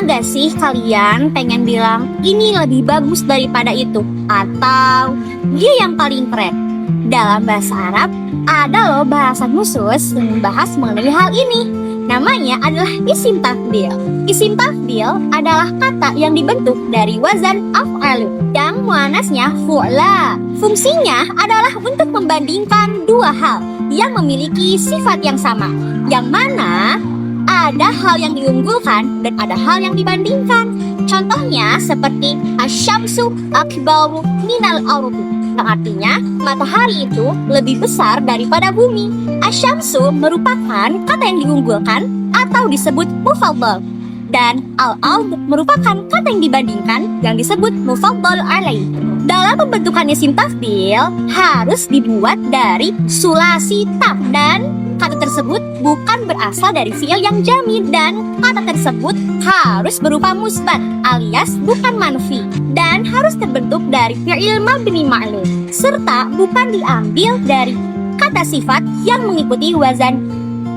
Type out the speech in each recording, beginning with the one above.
Pernah gak sih kalian pengen bilang ini lebih bagus daripada itu? Atau dia yang paling keren? Dalam bahasa Arab, ada loh bahasan khusus yang membahas mengenai hal ini. Namanya adalah isim tafdil. Isim tafdil adalah kata yang dibentuk dari wazan af'alu yang muannasnya fu'la. Fungsinya adalah untuk membandingkan dua hal yang memiliki sifat yang sama, yang mana ada hal yang diunggulkan dan ada hal yang dibandingkan. Contohnya seperti asyamsu akbaru minal ardi, yang artinya matahari itu lebih besar daripada bumi. Asyamsu merupakan kata yang diunggulkan atau disebut mufaddal, dan al-ard merupakan kata yang dibandingkan yang disebut mufaddal alaih. Dalam pembentukan isim tafdil harus dibuat dari sulasi tam, dan kata tersebut bukan berasal dari fi'il yang jamid, dan kata tersebut harus berupa musbat alias bukan manfi, dan harus terbentuk dari fi'il mabni ma'lum, serta bukan diambil dari kata sifat yang mengikuti wazan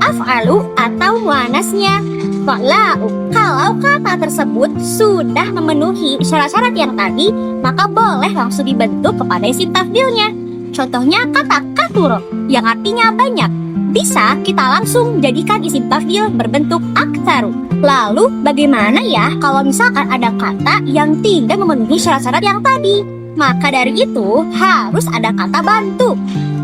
af'alu atau muannasnya fa'la'u. Kalau kata tersebut sudah memenuhi syarat-syarat yang tadi, maka boleh langsung dibentuk kepada isim tafdilnya. Contohnya kata kathuro yang artinya banyak, bisa kita langsung jadikan isim tafdil berbentuk aktsaru. Lalu bagaimana ya kalau misalkan ada kata yang tidak memenuhi syarat-syarat yang tadi? Maka dari itu harus ada kata bantu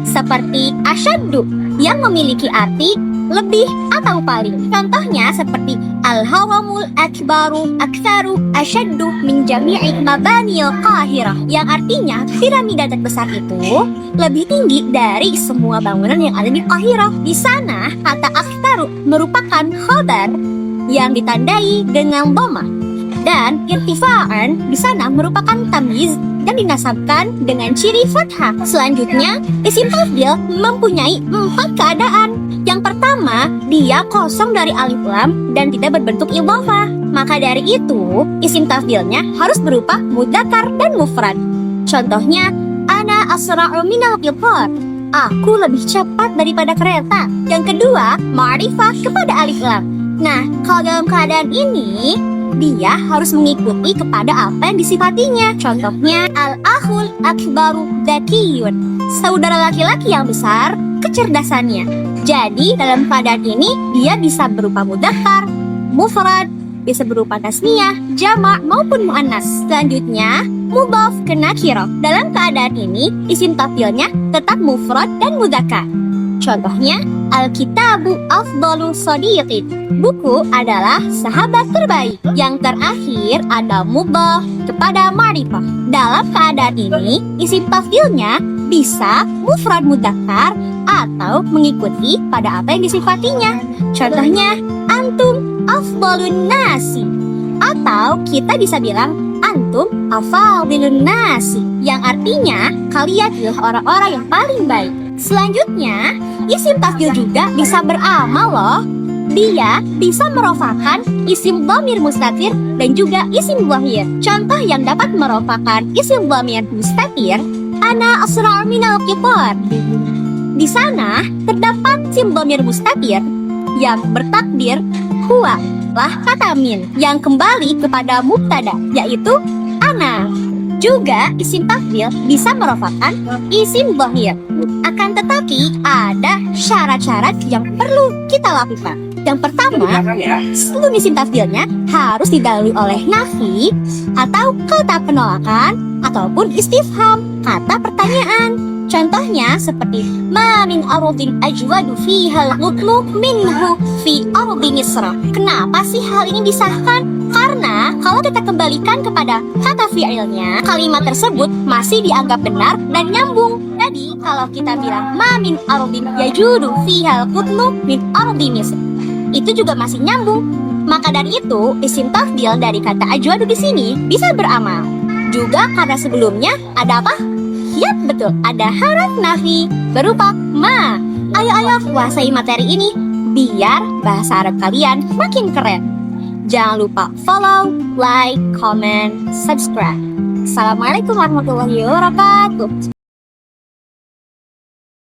seperti asyaddu yang memiliki arti lebih atau paling. Contohnya seperti al-haramul akbaru aktsaru asyaddu min jami'i mabanil qahirah, yang artinya piramida terbesar itu lebih tinggi dari semua bangunan yang ada di Qahirah. Di sana kata aktsaru merupakan khabar yang ditandai dengan dhamma, dan irtifa'an di sana merupakan tamyiz dan dinasabkan dengan ciri fathah. Selanjutnya, isim tafdil mempunyai 4 keadaan. Yang pertama, dia kosong dari alif lam dan tidak berbentuk idhofah. Maka dari itu, isim tafdilnya harus berupa mudzakkar dan mufrad. Contohnya, ana asra'u minal qitar, aku lebih cepat daripada kereta. Yang kedua, ma'rifah kepada alif lam. Nah, kalau dalam keadaan ini dia harus mengikuti kepada apa yang disifatinya. Contohnya al-akhul akbaru dzakiyun, saudara laki-laki yang besar kecerdasannya. Jadi dalam keadaan ini dia bisa berupa mudzakkar, mufrad, bisa berupa tasniyah, jamak maupun muannas. Selanjutnya mudhaf ke nakirah. Dalam keadaan ini isim tafdilnya tetap mufrad dan mudzakkar. Contohnya al-kitabu afdalu shadiqin, buku adalah sahabat terbaik. Yang terakhir ada mudhaf kepada ma'rifah. Dalam keadaan ini isim tafdilnya bisa mufrad mudzakkar atau mengikuti pada apa yang disifatinya. Contohnya antum afdalun nasi, atau kita bisa bilang antum afadilun nasi, yang artinya kalian adalah orang-orang yang paling baik. Selanjutnya, isim tafdil juga bisa beramal loh. Dia bisa merofakan isim dhamir mustatir dan juga isim dhahir. Contoh yang dapat merofakan isim dhamir mustatir, ana asra'u minal qitar. Di sana terdapat isim dhamir mustatir yang bertakdir huwa lah kata min yang kembali kepada mubtada, yaitu ana. Juga isim tafdil bisa merofakan isim dhahir. Akan tetapi ada syarat-syarat yang perlu kita lakukan. Yang pertama, sebelum isim tafdilnya harus didahului oleh nafi atau kata penolakan ataupun istifham, kata pertanyaan. Contohnya seperti ma min ardin ajwadu fihal qutlu minhu fi ardi Misra. Kenapa sih hal ini disahkan? Karena kalau kita kembalikan kepada kata fi'ilnya, kalimat tersebut masih dianggap benar dan nyambung. Jadi kalau kita bilang ma min ardin yajudu fihal qutlu min ardi Misra, itu juga masih nyambung. Maka dari itu isim tafdil dari kata ajwadu di sini bisa beramal. Juga karena sebelumnya ada apa? Yap, betul, ada haraf nafi berupa ma. Ayo kuasai materi ini biar bahasa Arab kalian makin keren. Jangan lupa follow, like, comment, subscribe. Assalamualaikum warahmatullahi wabarakatuh.